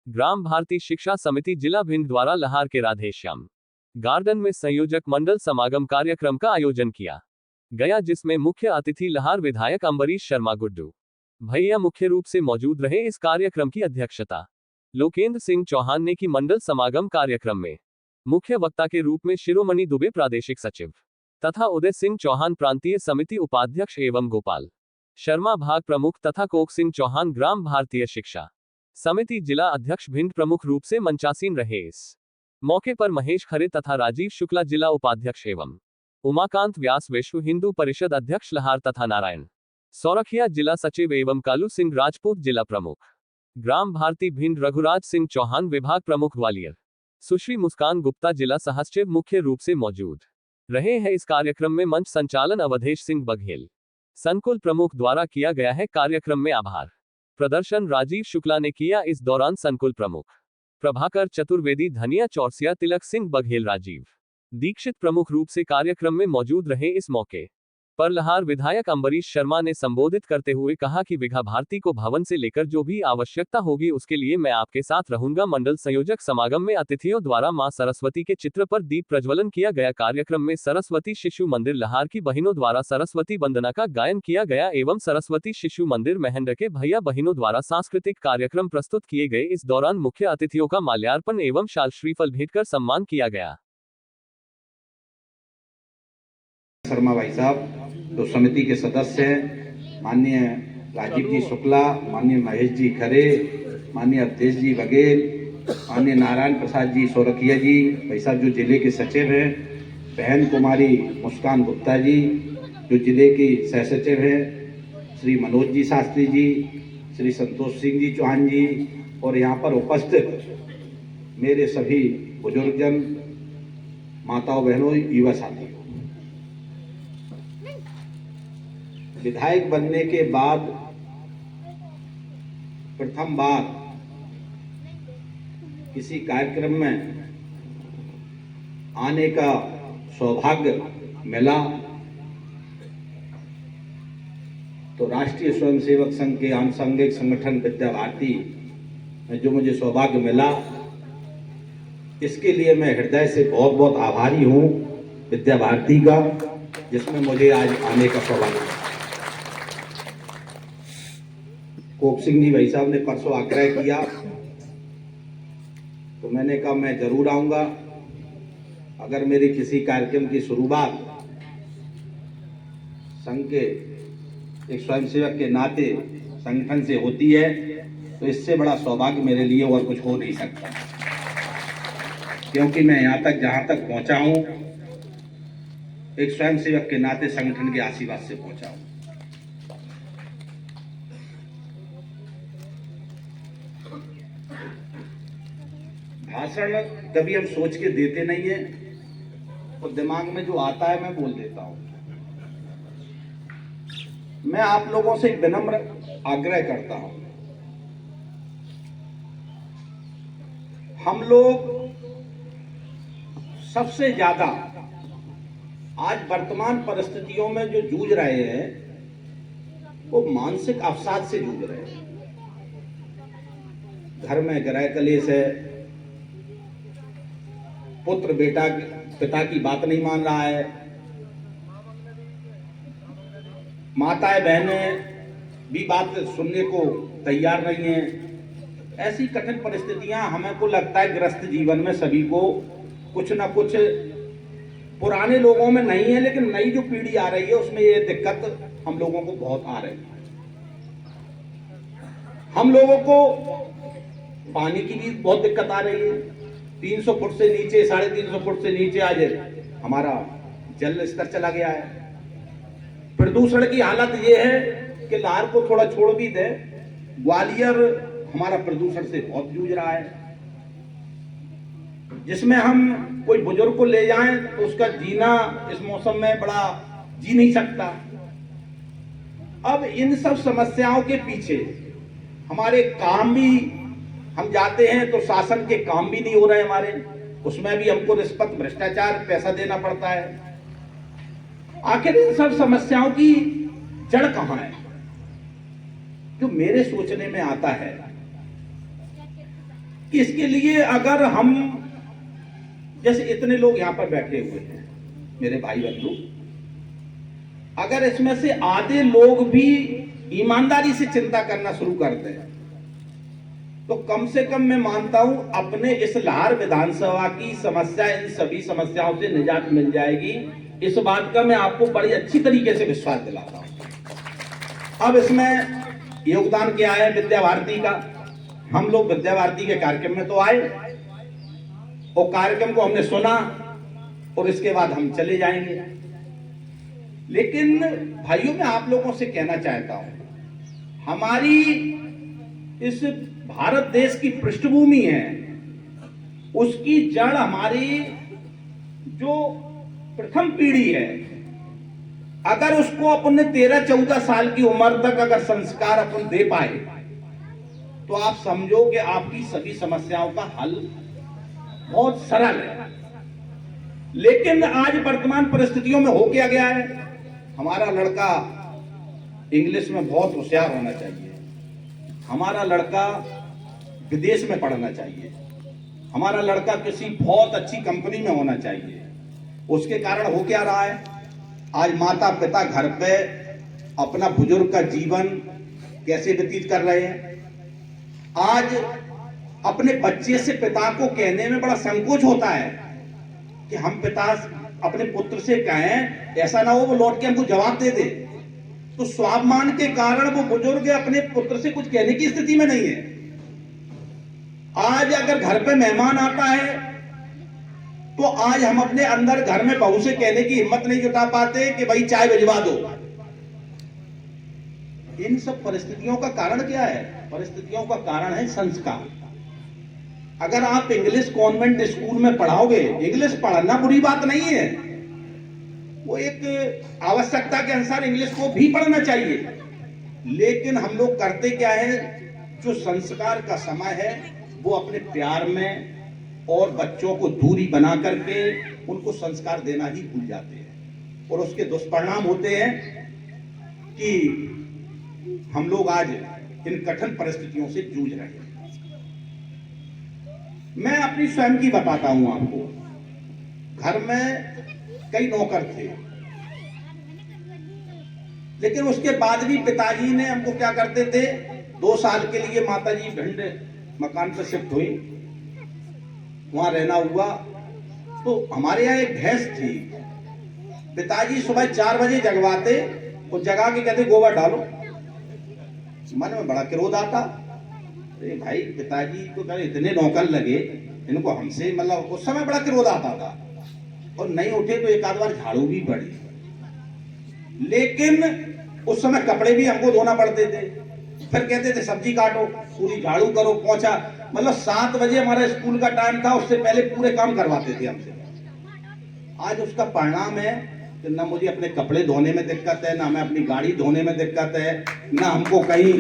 ग्राम भारती शिक्षा समिति जिला भिंड द्वारा लहार के राधेश्याम गार्डन में संयोजक मंडल समागम कार्यक्रम का आयोजन किया गया, जिसमें मुख्य अतिथि लहार विधायक अंबरीश शर्मा गुड्डू भैया मुख्य रूप से मौजूद रहे। इस कार्यक्रम की अध्यक्षता लोकेंद्र सिंह चौहान ने की। मंडल समागम कार्यक्रम में मुख्य वक्ता के रूप में शिरोमणि दुबे प्रादेशिक सचिव तथा उदय सिंह चौहान प्रांतीय समिति उपाध्यक्ष एवं गोपाल शर्मा भाग प्रमुख तथा कोक सिंह चौहान ग्राम भारतीय शिक्षा समिति जिला अध्यक्ष भिंड प्रमुख रूप से मंचासीन रहे। इस मौके पर महेश खरे तथा राजीव शुक्ला जिला उपाध्यक्ष एवं उमाकांत व्यास विश्व हिंदू परिषद अध्यक्ष लहार तथा नारायण सौरखिया जिला सचिव एवं कालू सिंह राजपूत जिला प्रमुख ग्राम भारती भिंड रघुराज सिंह चौहान विभाग प्रमुख ग्वालियर सुश्री मुस्कान गुप्ता जिला सहसचिव मुख्य रूप से मौजूद रहे हैं। इस कार्यक्रम में मंच संचालन अवधेश सिंह बघेल संकुल प्रमुख द्वारा किया गया है। कार्यक्रम में आभार प्रदर्शन राजीव शुक्ला ने किया। इस दौरान संकुल प्रमुख प्रभाकर चतुर्वेदी धनिया चौरसिया तिलक सिंह बघेल राजीव दीक्षित प्रमुख रूप से कार्यक्रम में मौजूद रहे। इस मौके पर लहार विधायक अंबरीश शर्मा ने संबोधित करते हुए कहा कि विघा भारती को भवन से लेकर जो भी आवश्यकता होगी उसके लिए मैं आपके साथ रहूंगा। मंडल संयोजक समागम में अतिथियों द्वारा मां सरस्वती के चित्र पर दीप प्रज्वलन किया गया। कार्यक्रम में सरस्वती शिशु मंदिर लहार की बहनों द्वारा सरस्वती वंदना का गायन किया गया एवं सरस्वती शिशु मंदिर महेंद्र के भैया बहनों द्वारा सांस्कृतिक कार्यक्रम प्रस्तुत किए गए। इस दौरान मुख्य अतिथियों का माल्यार्पण एवं शाल श्रीफल भेंट कर सम्मान किया गया। शर्मा भाई साहब तो समिति के सदस्य हैं, माननीय राजीव जी शुक्ला, माननीय महेश जी खरे, माननीय अवधेश जी बघेल, माननीय नारायण प्रसाद जी सौरखिया जी भाई साहब जो जिले के सचिव हैं, बहन कुमारी मुस्कान गुप्ता जी जो जिले की सह सचिव हैं, श्री मनोज जी शास्त्री जी, श्री संतोष सिंह जी चौहान जी और यहाँ पर उपस्थित मेरे सभी बुजुर्गजन, माताओं बहनों, युवा साथियों। विधायक बनने के बाद प्रथम बार किसी कार्यक्रम में आने का सौभाग्य मिला तो राष्ट्रीय स्वयंसेवक संघ के आनुषंगिक संगठन विद्या भारती में जो मुझे सौभाग्य मिला, इसके लिए मैं हृदय से बहुत बहुत आभारी हूं विद्या भारती का, जिसमें मुझे आज आने का सौभाग्य मिला। कोक सिंह जी भाई साहब ने परसों आग्रह किया तो मैंने कहा मैं जरूर आऊंगा। अगर मेरी किसी कार्यक्रम की शुरुआत संघ के एक स्वयंसेवक के नाते संगठन से होती है तो इससे बड़ा सौभाग्य मेरे लिए और कुछ हो नहीं सकता, क्योंकि मैं यहाँ तक जहाँ तक पहुँचा हूँ एक स्वयंसेवक के नाते संगठन के आशीर्वाद से पहुँचा हूँ। भाषण कभी हम सोच के देते नहीं है तो दिमाग में जो आता है मैं बोल देता हूं। मैं आप लोगों से एक विनम्र आग्रह करता हूं, हम लोग सबसे ज्यादा आज वर्तमान परिस्थितियों में जो जूझ रहे हैं वो मानसिक अवसाद से जूझ रहे हैं। घर में गृह कलेश है, पुत्र बेटा पिता की बात नहीं मान रहा है, माताएं बहनें भी बात सुनने को तैयार नहीं है। ऐसी कठिन परिस्थितियां हमें को लगता है ग्रस्त जीवन में सभी को कुछ ना कुछ, पुराने लोगों में नहीं है लेकिन नई जो पीढ़ी आ रही है उसमें ये दिक्कत हम लोगों को बहुत आ रही है। हम लोगों को पानी की भी बहुत दिक्कत आ रही है। 300 फुट से नीचे, 350 फुट से नीचे आज हमारा जल स्तर चला गया है। प्रदूषण की हालत यह है कि लाहौर को थोड़ा छोड़ भी दे, ग्वालियर हमारा प्रदूषण से बहुत जूझ रहा है, जिसमें हम कोई बुजुर्ग को ले जाएं तो उसका जीना इस मौसम में बड़ा जी नहीं सकता। अब इन सब समस्याओं के पीछे हमारे काम भी, हम जाते हैं तो शासन के काम भी नहीं हो रहे हमारे, उसमें भी हमको रिश्वत भ्रष्टाचार पैसा देना पड़ता है। आखिर इन सब समस्याओं की जड़ कहां है? जो मेरे सोचने में आता है कि इसके लिए अगर हम, जैसे इतने लोग यहां पर बैठे हुए हैं मेरे भाई बंधु, अगर इसमें से आधे लोग भी ईमानदारी से चिंता करना शुरू कर दें तो कम से कम मैं मानता हूं अपने इस लाहौर विधानसभा की समस्या, इन सभी समस्याओं से निजात मिल जाएगी। इस बात का मैं आपको बड़ी अच्छी तरीके से विश्वास दिलाता हूं। अब इसमें योगदान क्या है विद्या भारती का? हम लोग विद्या भारती के कार्यक्रम में तो आए और कार्यक्रम को हमने सुना और इसके बाद हम चले जाएंगे। लेकिन भाइयों, मैं आप लोगों से कहना चाहता हूं, हमारी इस भारत देश की पृष्ठभूमि है, उसकी जड़ हमारी जो प्रथम पीढ़ी है, अगर उसको अपने 13-14 साल की उम्र तक अगर संस्कार अपन दे पाए तो आप समझो कि आपकी सभी समस्याओं का हल बहुत सरल है। लेकिन आज वर्तमान परिस्थितियों में हो क्या गया है, हमारा लड़का इंग्लिश में बहुत होशियार होना चाहिए, हमारा लड़का विदेश में पढ़ना चाहिए, हमारा लड़का किसी बहुत अच्छी कंपनी में होना चाहिए। उसके कारण हो क्या रहा है, आज माता पिता घर पे अपना बुजुर्ग का जीवन कैसे व्यतीत कर रहे हैं। आज अपने बच्चे से पिता को कहने में बड़ा संकोच होता है कि हम पिता अपने पुत्र से कहें, ऐसा ना हो वो लौट के हमको जवाब दे दे। तो स्वाभिमान के कारण वो बुजुर्ग अपने पुत्र से कुछ कहने की स्थिति में नहीं है। आज अगर घर पे मेहमान आता है तो आज हम अपने अंदर घर में बहू से कहने की हिम्मत नहीं जुटा पाते कि भाई चाय भिजवा दो। इन सब परिस्थितियों का कारण क्या है? परिस्थितियों का कारण है संस्कार। अगर आप इंग्लिश कॉन्वेंट स्कूल में पढ़ाओगे, इंग्लिश पढ़ना बुरी बात नहीं है, वो एक आवश्यकता के अनुसार इंग्लिश को भी पढ़ना चाहिए। लेकिन हम लोग करते क्या है, जो संस्कार का समय है वो अपने प्यार में और बच्चों को दूरी बना करके उनको संस्कार देना ही भूल जाते हैं, और उसके दुष्परिणाम होते हैं कि हम लोग आज इन कठिन परिस्थितियों से जूझ रहे हैं। मैं अपनी स्वयं की बताता हूं आपको। घर में कई नौकर थे, लेकिन उसके बाद भी पिताजी ने हमको क्या करते थे, 2 साल के लिए माताजी भिंड मकान पर शिफ्ट हुई, वहां रहना हुआ। तो हमारे यहाँ एक भैंस थी, पिताजी सुबह 4 बजे जगवाते और जगा के कहते गोबर डालो। मन में बड़ा क्रोध आता, अरे भाई पिताजी को कहे इतने नौकर लगे, इनको हमसे मतलब उस समय बड़ा क्रोध आता था। और नहीं उठे तो एक आध बार झाड़ू भी पड़ी, लेकिन उस समय कपड़े भी हमको धोना पड़ते थे। फिर कहते थे सब्जी काटो, पूरी झाड़ू करो, पोंछा, मतलब 7 बजे हमारा स्कूल का टाइम था, उससे पहले पूरे काम करवाते थे हमसे। आज उसका परिणाम है कि ना मुझे अपने कपड़े धोने में दिक्कत है, ना मैं अपनी गाड़ी धोने में दिक्कत है, ना हमको कहीं